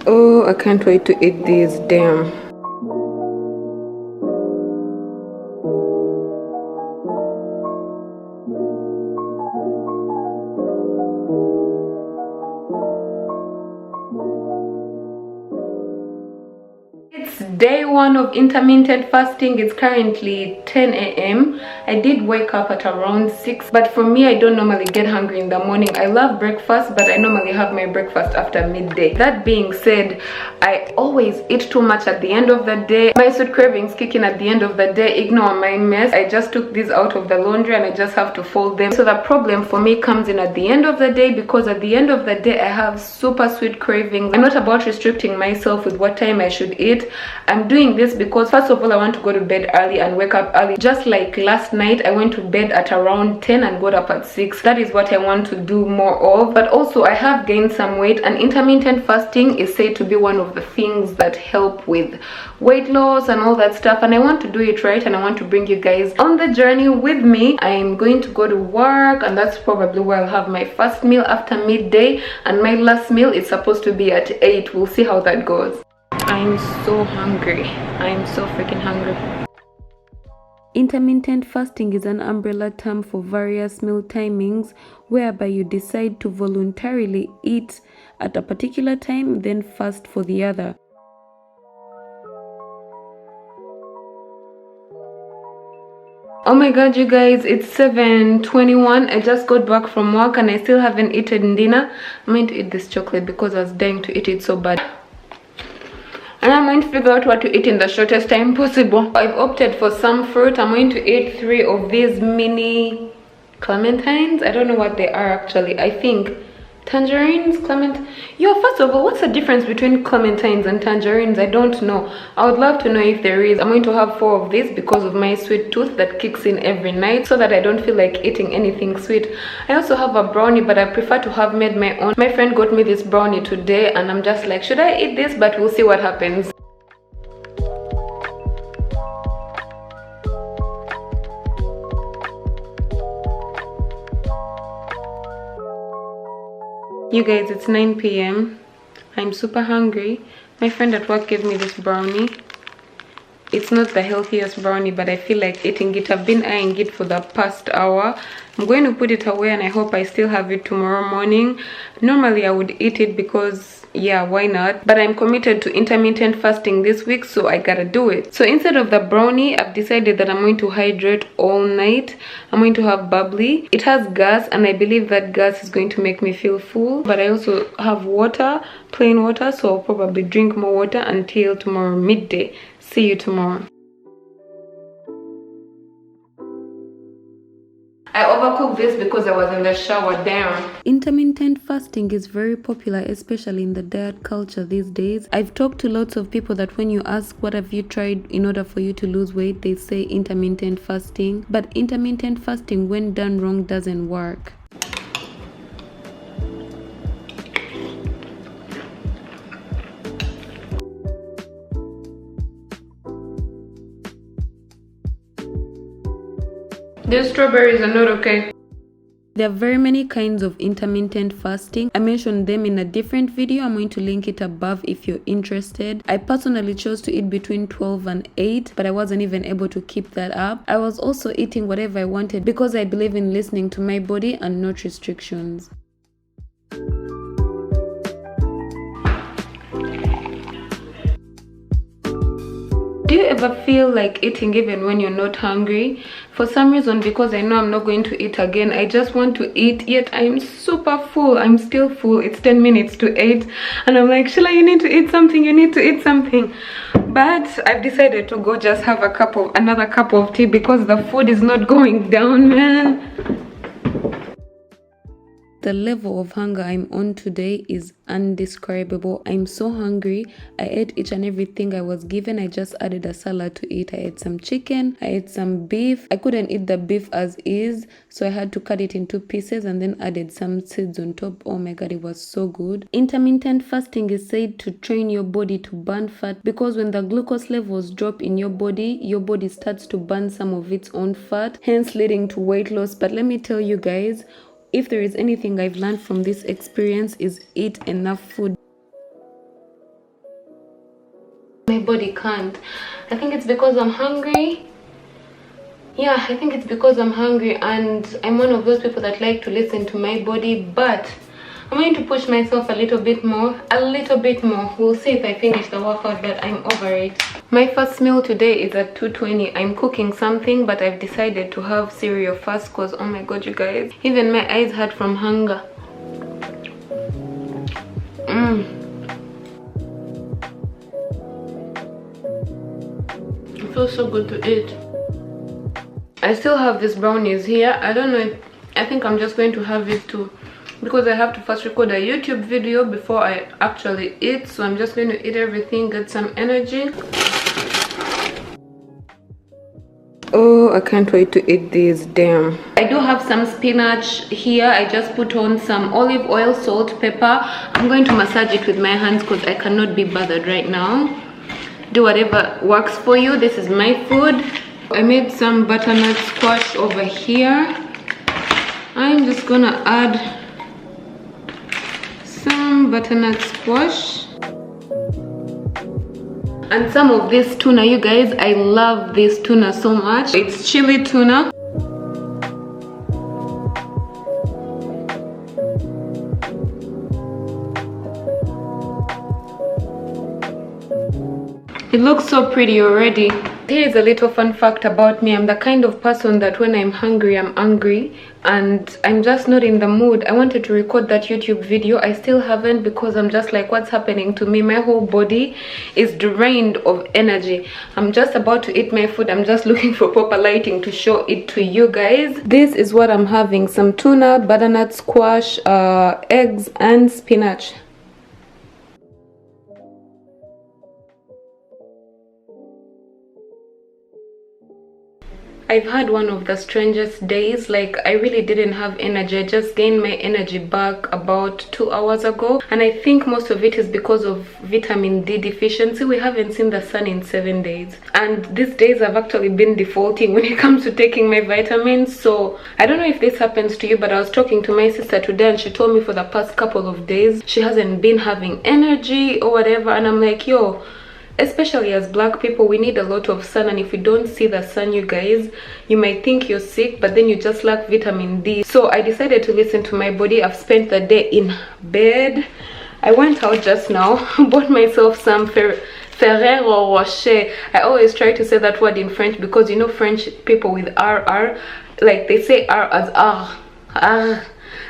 Oh, I can't wait to eat these, damn. It's day 1 of intermittent fasting. It's currently 10 a.m. I did wake up at around 6, but for me, I don't normally get hungry in the morning. I love breakfast, but I normally have my breakfast after midday. That being said, I always eat too much at the end of the day. My sweet cravings kick in at the end of the day. Ignore my mess. I just took these out of the laundry and I just have to fold them. So the problem for me comes in at the end of the day, because at the end of the day, I have super sweet cravings. I'm not about restricting myself with what time I should eat. I'm doing this because first of all, I want to go to bed early and wake up early. Just like last night, I went to bed at around 10 and got up at 6. That is what I want to do more of. But also, I have gained some weight, and intermittent fasting is said to be one of the things that help with weight loss and all that stuff, and I want to do it right, and I want to bring you guys on the journey with me. I'm going to go to work, and that's probably where I'll have my first meal after midday, and my last meal is supposed to be at 8. We'll see how that goes. I'm so hungry. I'm so freaking hungry. Intermittent fasting is an umbrella term for various meal timings whereby you decide to voluntarily eat at a particular time, then fast for the other. Oh my god, you guys, it's 7:21. I just got back from work and I still haven't eaten dinner. I'm going to eat this chocolate because I was dying to eat it so bad. And I'm going to figure out what to eat in the shortest time possible. I've opted for some fruit. I'm going to eat 3 of these mini clementines. I don't know what they are actually. I think tangerines, first of all, what's the difference between clementines and tangerines? I don't know. I would love to know if there is. I'm going to have 4 of these because of my sweet tooth that kicks in every night, so that I don't feel like eating anything sweet. I also have a brownie, but I prefer to have made my own. My friend got me this brownie today and I'm just like, should I eat this? But we'll see what happens. You guys, it's 9 p.m. I'm super hungry. My friend at work gave me this brownie. It's not the healthiest brownie, but I feel like eating it. I've been eyeing it for the past hour. I'm going to put it away and I hope I still have it tomorrow morning. Normally I would eat it because, yeah, why not? But I'm committed to intermittent fasting this week, so I gotta do it. So instead of the brownie, I've decided that I'm going to hydrate all night. I'm going to have bubbly. It has gas and I believe that gas is going to make me feel full. But I also have water, plain water, so I'll probably drink more water until tomorrow midday. See you tomorrow. I overcooked this because I was in the shower, damn. Intermittent fasting is very popular, especially in the diet culture these days. I've talked to lots of people that when you ask what have you tried in order for you to lose weight, they say intermittent fasting. But intermittent fasting, when done wrong, doesn't work. These strawberries are not okay. There are very many kinds of intermittent fasting. I mentioned them in a different video. I'm going to link it above if you're interested. I personally chose to eat between 12 and 8, but I wasn't even able to keep that up. I was also eating whatever I wanted because I believe in listening to my body and not restrictions. Do you ever feel like eating even when you're not hungry? For some reason, because I know I'm not going to eat again, I just want to eat, yet I'm super full. I'm still full. It's 10 minutes to 8 and I'm like, Sheila, you need to eat something, you need to eat something. But I've decided to go just have another cup of tea because the food is not going down, man. The level of hunger I'm on today is undescribable. I'm so hungry. I ate each and everything I was given. I just added a salad to eat. I ate some chicken. I ate some beef. I couldn't eat the beef as is, so I had to cut it into pieces and then added some seeds on top. Oh my god, it was so good. Intermittent fasting is said to train your body to burn fat because when the glucose levels drop in your body starts to burn some of its own fat, hence leading to weight loss. But let me tell you guys, if there is anything I've learned from this experience is eat enough food. body can't. I think it's because I'm hungry. Yeah, I think it's because I'm hungry, and I'm one of those people that like to listen to my body, but I'm going to push myself a little bit more. We'll see if I finish the workout, but I'm over it. My first meal today is at 2:20. I'm cooking something, but I've decided to have cereal first because, oh my god, you guys, even my eyes hurt from hunger. It feels so good to eat. I still have these brownies here. I don't know, I think I'm just going to have it too, because I have to first record a YouTube video before I actually eat. So I'm just going to eat everything, get some energy. Oh, I can't wait to eat these. Damn. I do have some spinach here. I just put on some olive oil, salt, pepper. I'm going to massage it with my hands because I cannot be bothered right now. Do whatever works for you. This is my food. I made some butternut squash over here. I'm just gonna add some butternut squash and some of this tuna. You guys, I love this tuna so much. It's chili tuna. It looks so pretty already. Here's a little fun fact about me. I'm the kind of person that when I'm hungry, I'm angry, and I'm just not in the mood. I wanted to record that YouTube video. I still haven't, because I'm just like, what's happening to me? My whole body is drained of energy. I'm just about to eat my food. I'm just looking for proper lighting to show it to you guys. This is what I'm having: some tuna, butternut squash, eggs, and spinach. I've had one of the strangest days. Like, I really didn't have energy. I just gained my energy back about 2 hours ago, and I think most of it is because of vitamin D deficiency. We haven't seen the sun in 7 days, and these days I've actually been defaulting when it comes to taking my vitamins. So I don't know if this happens to you, but I was talking to my sister today, and she told me for the past couple of days she hasn't been having energy or whatever, and I'm like, yo, especially as black people, we need a lot of sun, and if you don't see the sun, you guys, you might think you're sick, but then you just lack vitamin D. So I decided to listen to my body. I've spent the day in bed. I went out just now, bought myself some Ferrero Rocher. I always try to say that word in French because, you know, French people with RR, like they say R as R.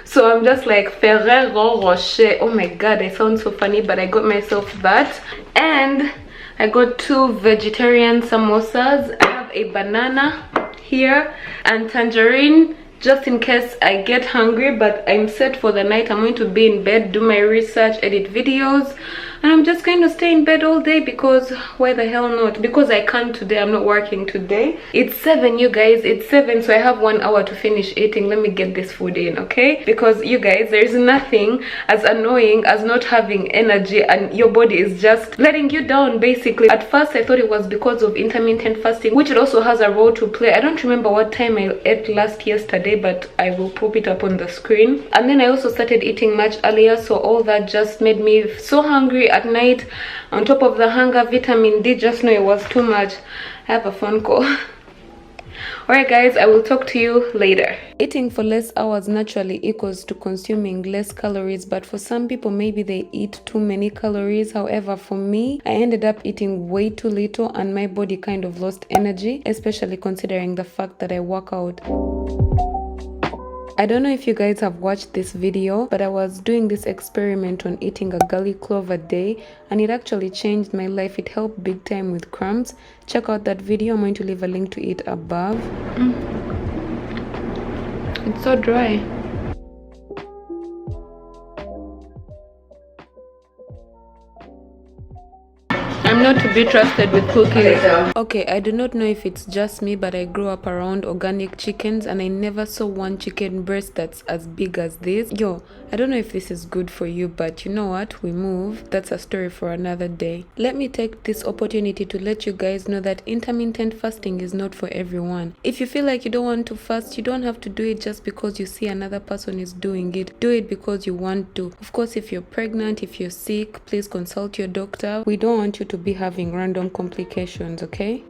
So I'm just like, Ferrero Rocher. Oh my god, I sound so funny, but I got myself that. And I got 2 vegetarian samosas. I have a banana here and tangerine, just in case I get hungry, but I'm set for the night. I'm going to be in bed, do my research, edit videos, and I'm just going to stay in bed all day, because why the hell not? Because I can't today. I'm not working today. It's 7, you guys, it's 7, so I have 1 hour to finish eating. Let me get this food in, okay? Because you guys, there's nothing as annoying as not having energy and your body is just letting you down, basically. At first I thought it was because of intermittent fasting, which it also has a role to play. I don't remember what time I ate yesterday, but I will pop it up on the screen. And then I also started eating much earlier, so all that just made me so hungry at night. On top of the hunger, vitamin D, just know it was too much. I have a phone call. Alright guys, I will talk to you later. Eating for less hours naturally equals to consuming less calories, but for some people maybe they eat too many calories. However, for me, I ended up eating way too little and my body kind of lost energy, especially considering the fact that I work out. I don't know if you guys have watched this video, but I was doing this experiment on eating a garlic clove a day, and it actually changed my life. It helped big time with cramps. Check out that video. I'm going to leave a link to it above. It's so dry. I'm not to be trusted with cookies. Okay, I do not know if it's just me, but I grew up around organic chickens and I never saw one chicken breast that's as big as this. Yo, I don't know if this is good for you, but you know what? We move. That's a story for another day. Let me take this opportunity to let you guys know that intermittent fasting is not for everyone. If you feel like you don't want to fast, you don't have to do it just because you see another person is doing it. Do it because you want to. Of course, if you're pregnant, if you're sick, please consult your doctor. We don't want you to be having random complications, okay?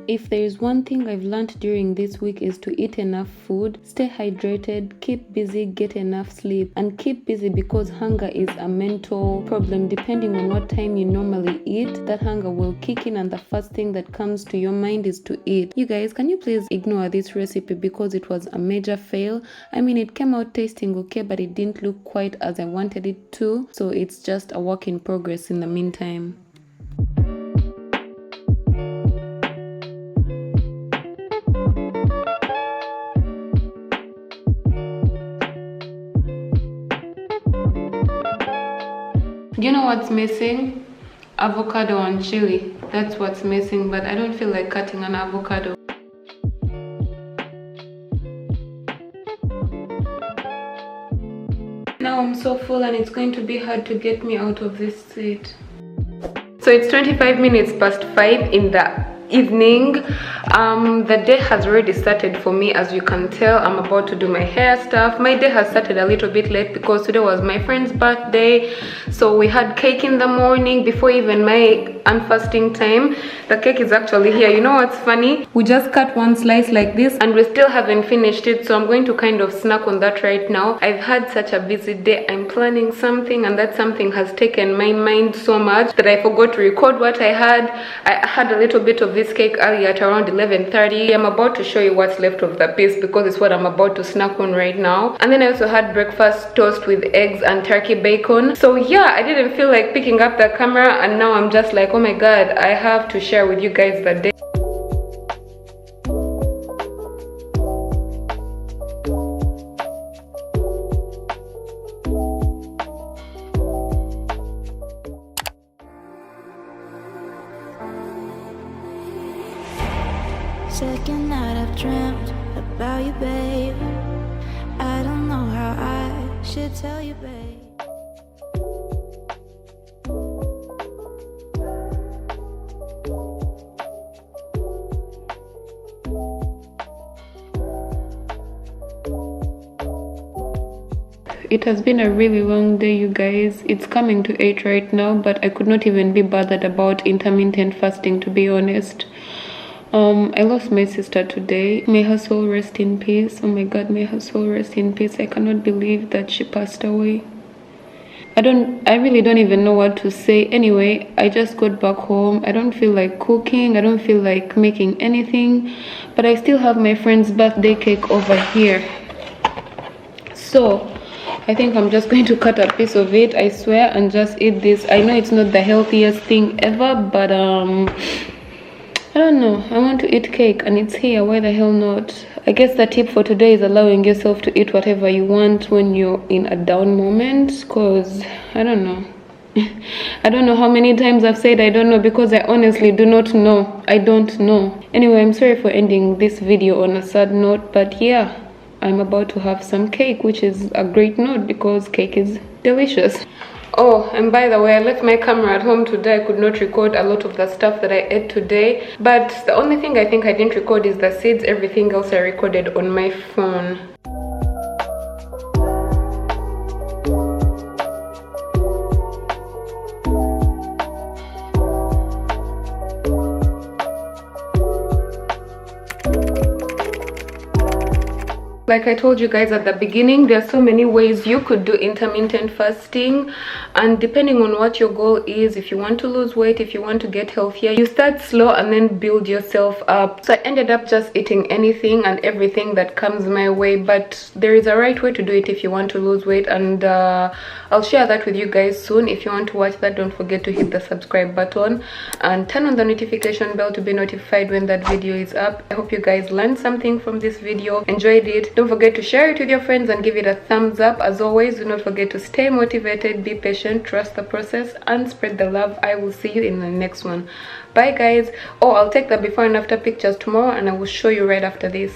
If there is one thing I've learned during this week is to eat enough food, stay hydrated, keep busy, get enough sleep, and keep busy because hunger is a mental problem. Depending on what time you normally eat, that hunger will kick in and the first thing that comes to your mind is to eat. You guys, can you please ignore this recipe because it was a major fail? I mean, it came out tasting okay, but it didn't look quite as I wanted it to, so it's just a work in progress in the meantime. You know what's missing? Avocado and chili. That's what's missing, but I don't feel like cutting an avocado. Now I'm so full and it's going to be hard to get me out of this seat. So it's 25 minutes past 5 in the evening. The day has already started for me. As you can tell, I'm about to do my hair stuff. My day has started a little bit late because today was my friend's birthday, so we had cake in the morning before even my unfasting time. The cake is actually here. You know what's funny? We just cut one slice like this and we still haven't finished it, so I'm going to kind of snack on that right now. I've had such a busy day. I'm planning something and that something has taken my mind so much that I forgot to record what I had. I had a little bit of this cake earlier at around 11:30. I'm about to show you what's left of the piece because it's what I'm about to snack on right now. And then I also had breakfast toast with eggs and turkey bacon. So yeah, I didn't feel like picking up the camera and now I'm just like, oh my god, I have to share with you guys the day. Second night I've dreamt about you, babe. I don't know how I should tell you, babe. It has been a really long day, you guys. It's coming to 8 right now, but I could not even be bothered about intermittent fasting, to be honest. I lost my sister today. May her soul rest in peace. Oh my god, may her soul rest in peace. I cannot believe that she passed away. I really don't even know what to say. Anyway, I just got back home. I don't feel like cooking. I don't feel like making anything, but I still have my friend's birthday cake over here. So I think I'm just going to cut a piece of it, I swear, and just eat this. I know it's not the healthiest thing ever, but I don't know. I want to eat cake and it's here. Why the hell not? I guess the tip for today is allowing yourself to eat whatever you want when you're in a down moment, because I don't know. I don't know how many times I've said I don't know because I honestly do not know. I don't know. Anyway, I'm sorry for ending this video on a sad note, but yeah, I'm about to have some cake, which is a great note because cake is delicious. Oh, and by the way, I left my camera at home today. I could not record a lot of the stuff that I ate today, but the only thing I think I didn't record is the seeds. Everything else I recorded on my phone. Like I told you guys at the beginning, there are so many ways you could do intermittent fasting, and depending on what your goal is, if you want to lose weight, if you want to get healthier, you start slow and then build yourself up. So I ended up just eating anything and everything that comes my way, but there is a right way to do it if you want to lose weight, and I'll share that with you guys soon. If you want to watch that, don't forget to hit the subscribe button and turn on the notification bell to be notified when that video is up. I hope you guys learned something from this video, enjoyed it. Don't forget to share it with your friends and give it a thumbs up. As always, do not forget to stay motivated, be patient, trust the process, and spread the love. I will see you in the next one. Bye guys. Oh, I'll take the before and after pictures tomorrow and I will show you right after this.